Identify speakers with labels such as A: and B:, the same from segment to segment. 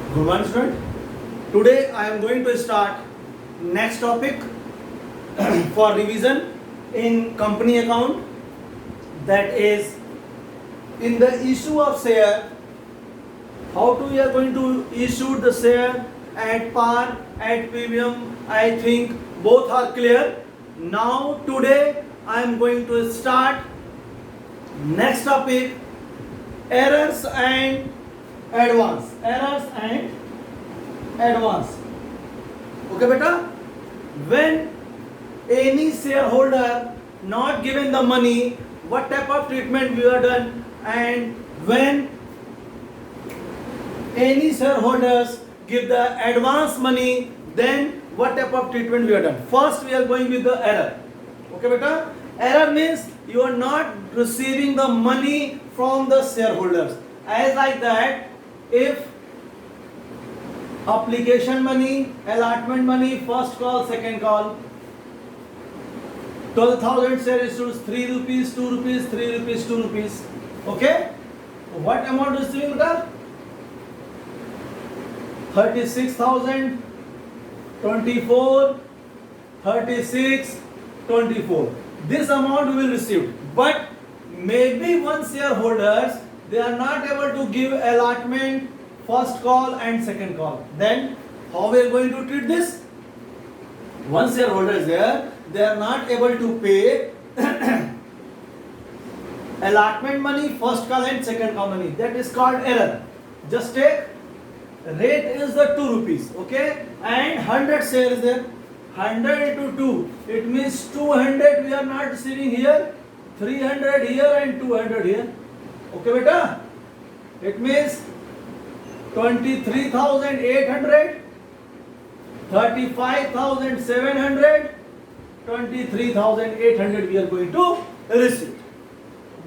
A: Good morning, student. Today I am going to start next topic for revision in company account, that is in the issue of share. How to we are going to issue the share at par, at premium. I think both are clear. Now today I am going to start next topic, errors and advance. Errors and advance. Okay beta, when any shareholder not given the money, what type of treatment we are done, and when any shareholders give the advance money, then what type of treatment we are done. First we are going with the error. Okay beta, error means you are not receiving the money from the shareholders. As like that, if application money, allotment money, first call, second call, 12,000 share issues, 3 rupees, 2 rupees, 3 rupees, 2 rupees. Okay? What amount receiving beta? 36,000, 24, 36, 24. This amount we will receive. But maybe one shareholders, they are not able to give allotment, first call and second call. Then how we are going to treat this? One shareholder is there, they are not able to pay allotment money, first call and second call money. That is called error. Just take rate is the 2 rupees, okay, and 100 share is there. 100 into 2, it means 200 we are not receiving here, 300 here and 200 here. Okay beta, it means 23,800, 35,700, 23,800 we are going to receive.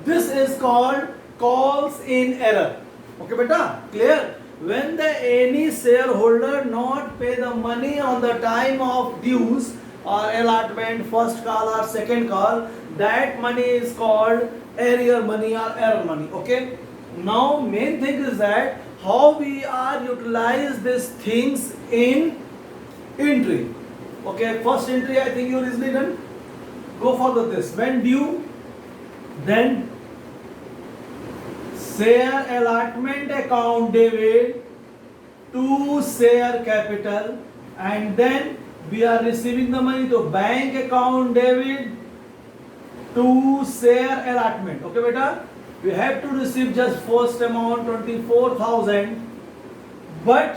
A: This is called calls in error. Okay beta, clear? When the any shareholder not pay the money on the time of dues or allotment, first call or second call, that money is called arrear money or error money. Okay, now main thing is that how we are utilize these things in entry. Okay, first entry I think you easily done. Go for this. When due, then share allotment account debit to share capital, and then we are receiving the money to bank account debit to share allotment. Okay beta, we have to receive just first amount 24,000, but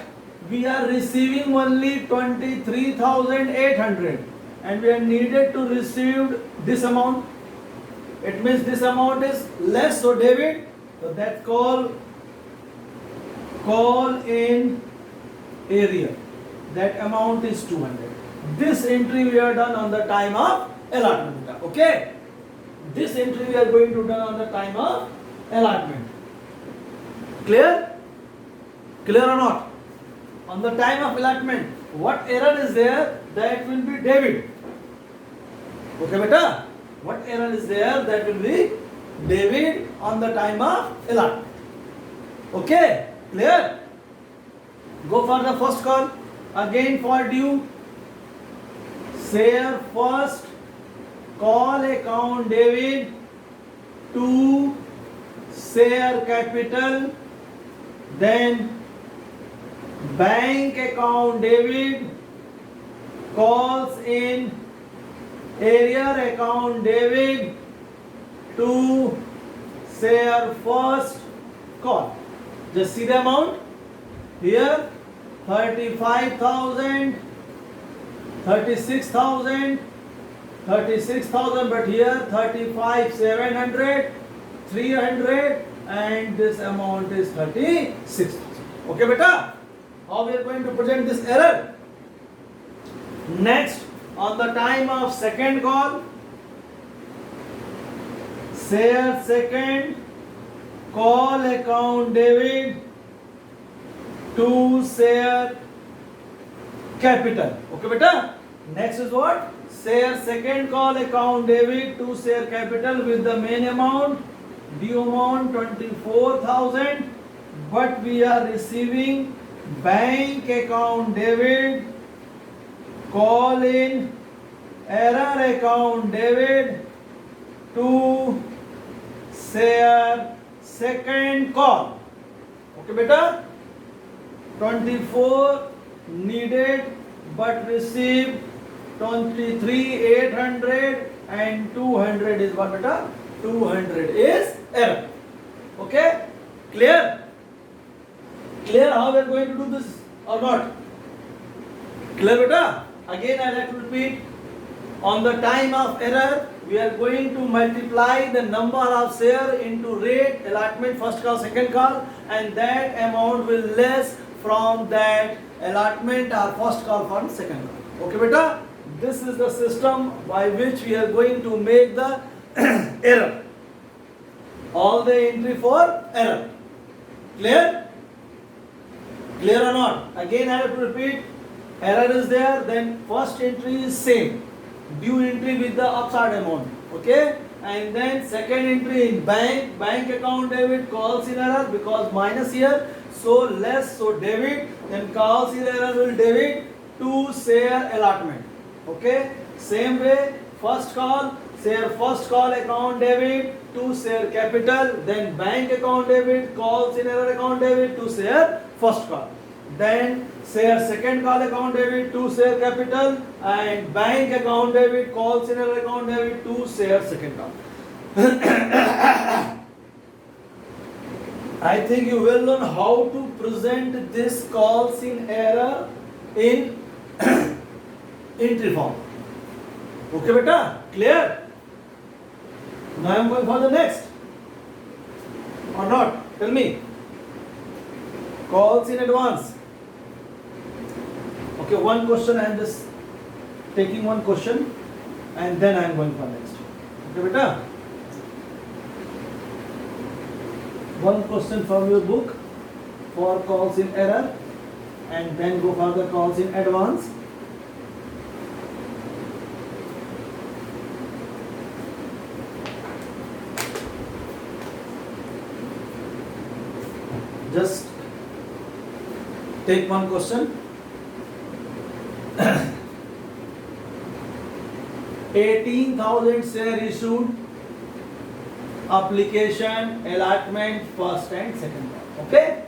A: we are receiving only 23,800 and we are needed to receive this amount. It means this amount is less, so debit. So that's call in area. That amount is 200. This entry we are done on the time of allotment. Okay? This entry we are going to done on the time of allotment. Clear? Clear or not? On the time of allotment, what error is there? That will be debit. Okay beta? What error is there? That will be debit on the time of allotment. Okay? Clear? Go for the first call. Again for due, share first call account debit to share capital, then bank account debit calls in arrear account debit to share first call. Just see the amount here, 35,000, 36,000, 36,000, but here 35,700, 300, and this amount is 36,000. Okay beta, how we are going to present this error? Next, on the time of second call, share second call account debit to share capital. Okay beta, next is what? Share second call account debit to share capital with the main amount, due amount 24,000, but we are receiving bank account debit, call in error account debit to share second call. Okay beta, 24 needed but received 23,800 and 200 is what beta? 200 is error. Okay, clear? Clear how we are going to do this or not? Clear beta? Again I like to repeat, on the time of error we are going to multiply the number of share into rate, allotment, first call, second call, and that amount will less from that allotment or first call from second call. Okay beta? This is the system by which we are going to make the error. All the entry for error. Clear? Clear or not? Again I have to repeat, error is there, then first entry is same, due entry with the upside amount, okay, and then second entry in bank account debit, calls in error because minus here, so less, so debit, then calls in error will debit to share allotment, okay. Same way, first call, share first call account debit to share capital, then bank account debit, calls in error account debit to share first call, then share second call account debit to share capital, and bank account debit, calls in error account debit to share second call. I think you will learn how to present this calls in error in entry form. Okay beta, clear? Now I am going for the next or not? Tell me. Calls in advance. Okay, one question I am just taking one question and then I am going for next. Okay beta? One question from your book for calls in error and then go for the calls in advance. Just take one question. 18,000 share issued, application, allotment, first and second call. Okay?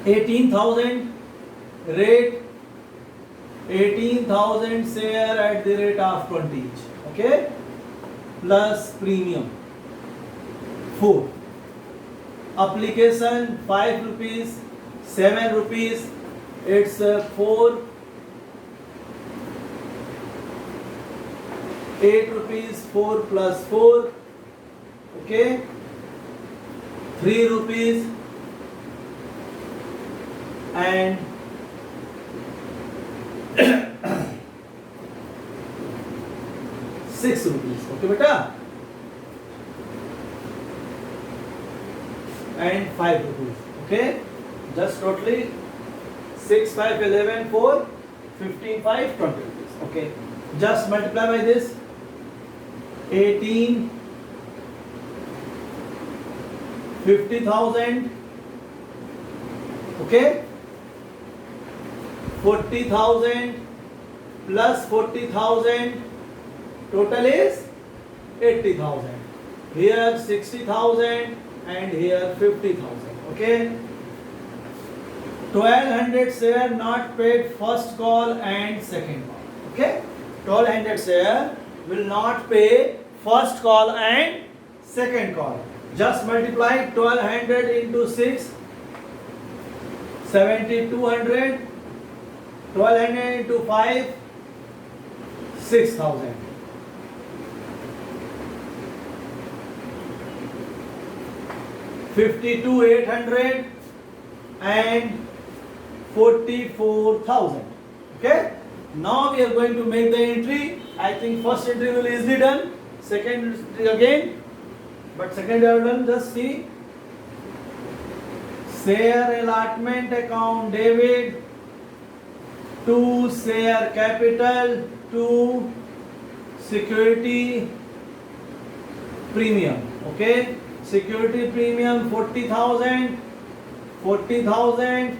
A: 18,000 rate, 18,000 share at the rate of 20 each. Okay? Plus premium 4. Application 5 rupees, 7 rupees, it's 4, 8 rupees, 4 plus 4, okay, 3 rupees and 6 rupees, okay beta, and 5 rupees, okay, just totally 6, 5, 11, 4, 15, 5, 20 rupees, okay, just multiply by this, 18, 50,000, okay, 40,000 plus 40,000, total is 80,000, here 60,000 and here 50,000, okay. 1200 share not paid first call and second call, okay. 1200 share will not pay first call and second call. Just multiply 1200 into 6, 7200, 1200 into 5, 6,000. 52,800 and 44,000. Okay. Now we are going to make the entry. I think first entry will easily done. Second entry again. But second I have done. Just see. Share allotment account debit to share capital to security premium. Okay. Security premium 40,000, 40,000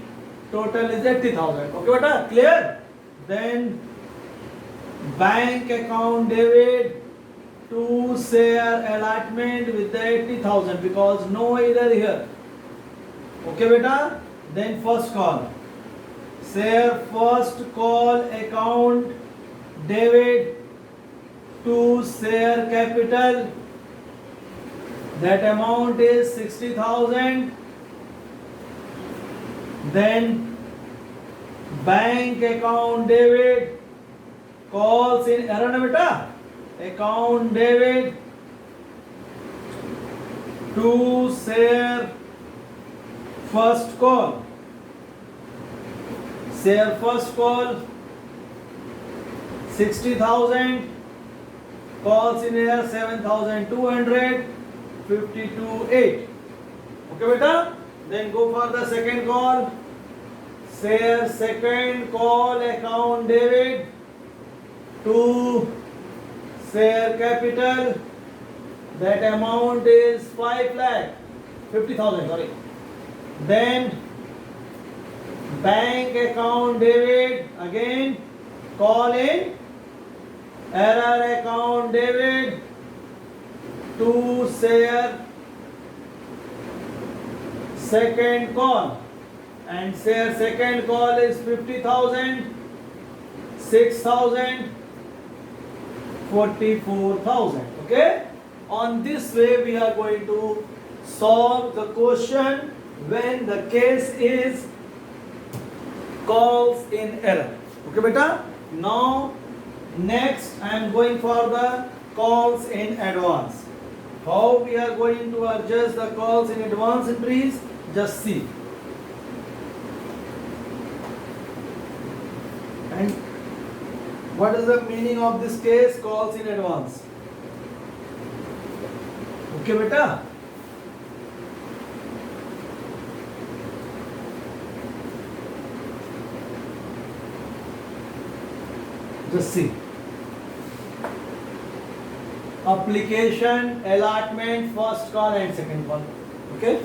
A: total is 80,000. Okay, beta, clear? Then bank account debit to share allotment with the 80,000 because no error here. Okay, beta? Then first call. Share first call account debit to share capital. That amount is 60,000. Then bank account debit calls in error na beta, account debit to share first call. Share first call 60,000, calls in here 7,200, 52.8. Okay beta? Then go for the second call. Share second call account debit to share capital. That amount is 5,50,000. Sorry. Then bank account debit again, call in error account debit to share second call, and share second call is 50,000, 6,000, 44,000. Okay, on this way we are going to solve the question when the case is calls in error. Okay beta, now next I am going for the calls in advance. How we are going to adjust the calls in advance entries, just see. And what is the meaning of this case, calls in advance? Okay beta, just see. Application, allotment, first call and second call. Okay,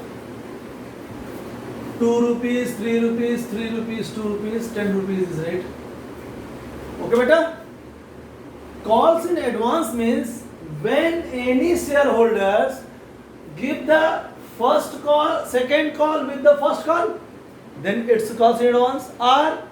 A: 2 rupees, 3 rupees, 3 rupees, 2 rupees, 10 rupees is rate. Okay beta, calls in advance means when any shareholders give the first call, second call with the first call, then it's calls in advance. Or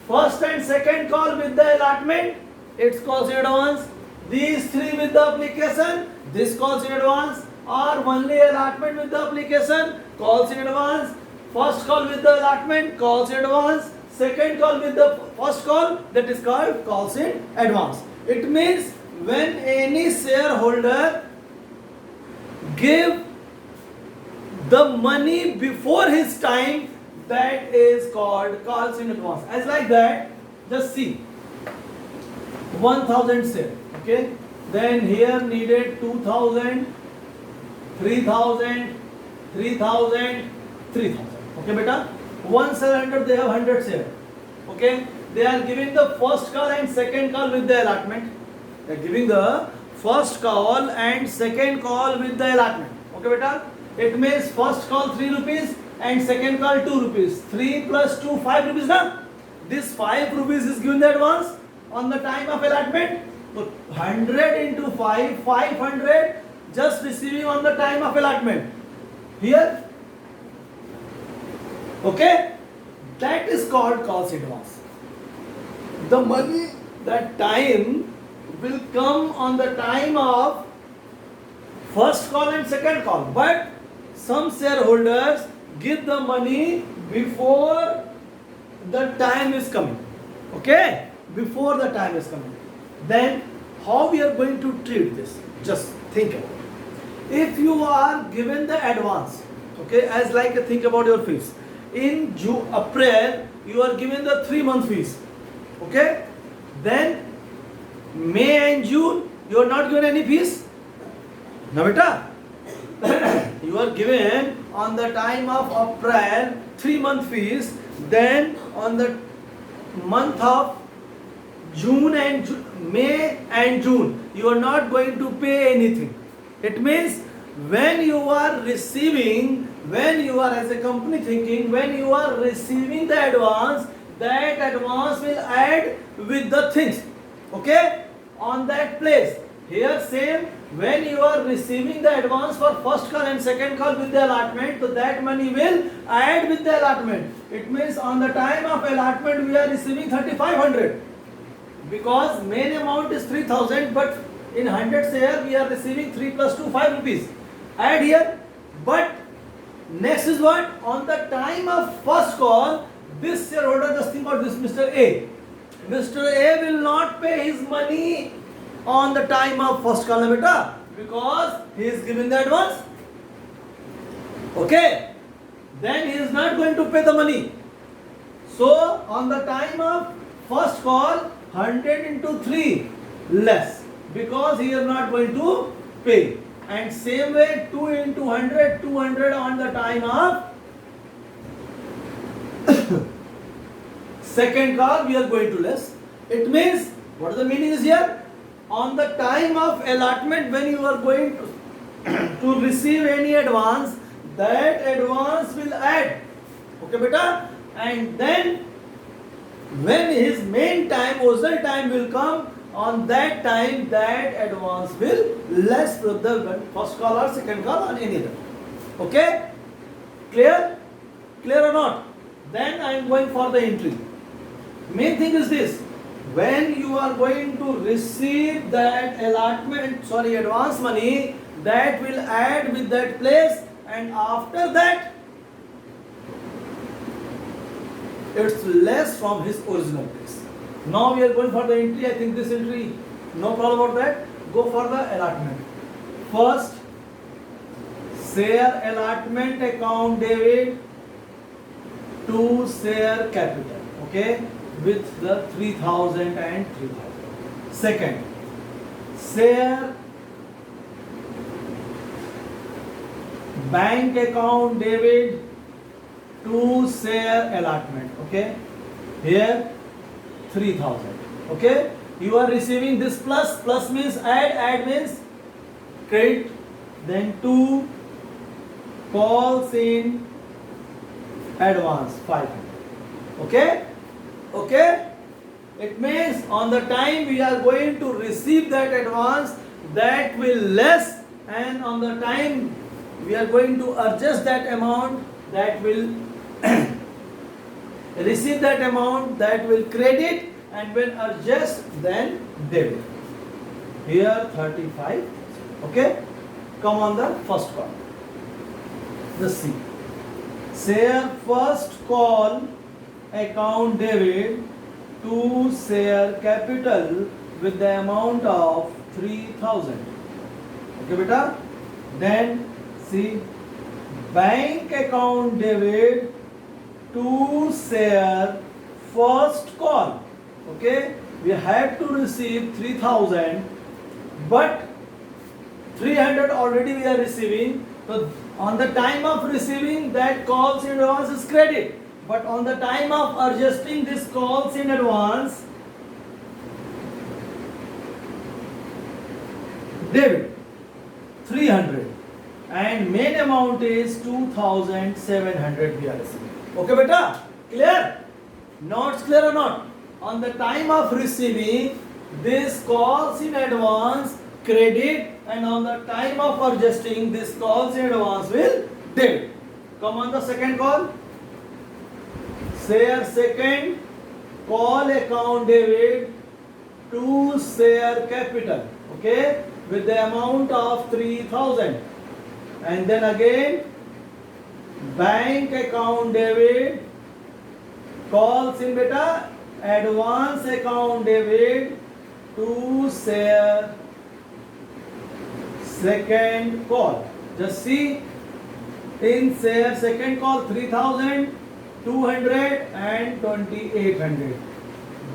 A: first and second call with the allotment, it's calls in advance. These three with the application, this calls in advance. Or only allotment with the application, calls in advance. First call with the allotment, calls in advance. Second call with the first call, that is called calls in advance. It means when any shareholder give the money before his time, that is called calls in advance. As like that, just see, 1,000 share. Okay, then here needed 2,000, 3,000, 3,000, 3,000. Okay beta, one surrender they have 100 share. Okay, they are giving the first call and second call with the allotment. They are giving the first call and second call with the allotment. Okay beta, it means first call 3 rupees and second call 2 rupees. 3 plus 2, 5 rupees na? This 5 rupees is given the advance on the time of allotment. So 100 into 5, 500 just receiving on the time of allotment. Here, okay, that is called calls in advance. The money, that time will come on the time of first call and second call. But some shareholders give the money before the time is coming. Okay, before the time is coming. Then how we are going to treat this? Just think about it. If you are given the advance, okay, as like think about your fees. In April, you are given the 3-month fees. Okay, then May and June, you are not given any fees. No beta, you are given on the time of April 3-month fees. Then on the month of June and May and June, you are not going to pay anything. It means when you are receiving, when you are as a company thinking, when you are receiving the advance, that advance will add with the things, okay, on that place. Here same, when you are receiving the advance for first call and second call with the allotment, so that money will add with the allotment. It means on the time of allotment we are receiving 3500, because main amount is 3000, but in 100 share we are receiving 3 plus 2 5 rupees. Add here. But next is what? On the time of first call, this shareholder, just think about this, Mr. A. Mr. A will not pay his money on the time of first call, beta, because he is given the advance. Okay. Then he is not going to pay the money. So on the time of first call, 100 into 3 less, because he is not going to pay. And same way 2 into 100, 200 on the time of second call we are going to less. It means, what is the meaning is here? On the time of allotment, when you are going to receive any advance, that advance will add. Okay beta? And then when his main time, original time will come, on that time that advance will less with the first call or second call or any other. Okay? Clear? Clear or not? Then I am going for the entry. Main thing is this: when you are going to receive that advance money, that will add with that place, and after that it's less from his original place. Now we are going for the entry. I think this entry, no problem about that. Go for the allotment. First, share allotment account debit to share capital, okay, with the 3000 and 3000. Second, share bank account debit to share allotment, okay, here 3000, okay. You are receiving this plus means add means credit, then 2 calls in advance 500, okay. Okay, it means on the time we are going to receive that advance, that will less, and on the time we are going to adjust that amount, that will receive that amount, that will credit, and when adjust then debit. Here 35, okay. Come on the first call. The C. Share first call account debit to share capital with the amount of 3000. Okay beta. Then see, bank account debit to share first call. Okay, we have to receive 3000, but 300 already we are receiving. So on the time of receiving, that calls in advance is credit, but on the time of adjusting this calls in advance, debit 300, and main amount is 2700 we are receiving. Okay beta, clear? Not clear or not? On the time of receiving, this calls in advance credit, and on the time of adjusting, this calls in advance will debit. Come on the second call. Share second call account debit to share capital, okay, with the amount of 3000, and then again bank account debit calls in beta advance account debit to share second call. Just see, in share second call 3000, 200 and 2800.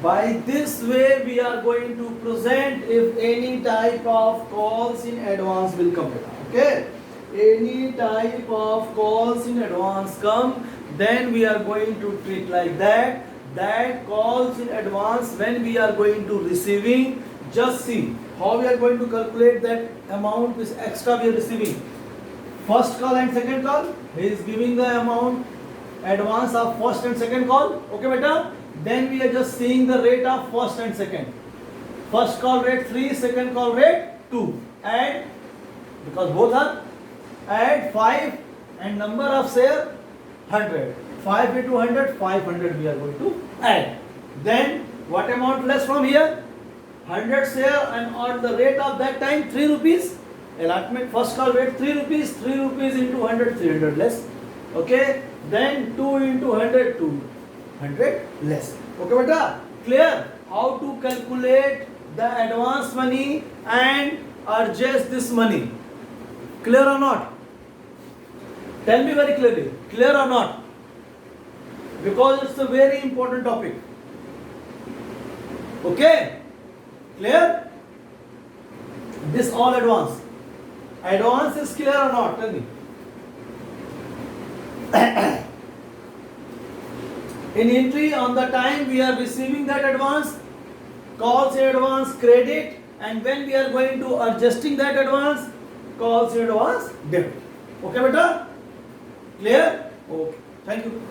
A: By this way we are going to present if any type of calls in advance will come. Okay, any type of calls in advance come, then we are going to treat like that. That calls in advance, when we are going to receiving, just see how we are going to calculate that amount, this extra we are receiving. first call and second call. He is giving the amount advance of first and second call. Okay, beta. Then we are just seeing the rate of first and second. First call rate 3, second call rate 2. Add, because both are, add 5 and number of share 100. 5 into 100, 500 we are going to add. Then what amount less from here? 100 share and on the rate of that time 3 rupees. Allotment first call rate 3 rupees, 3 rupees into 100, 300 less. Okay, then 2 into 100, 200 less. Okay, beta, clear how to calculate the advance money and adjust this money? Clear or not? Tell me very clearly, clear or not? Because it's a very important topic. Okay, clear? This all advance. Advance is clear or not? Tell me. In entry on the time we are receiving that advance, calls advance credit, and when we are going to adjusting that advance, calls advance debit. Okay, beta? Clear? Okay. Thank you.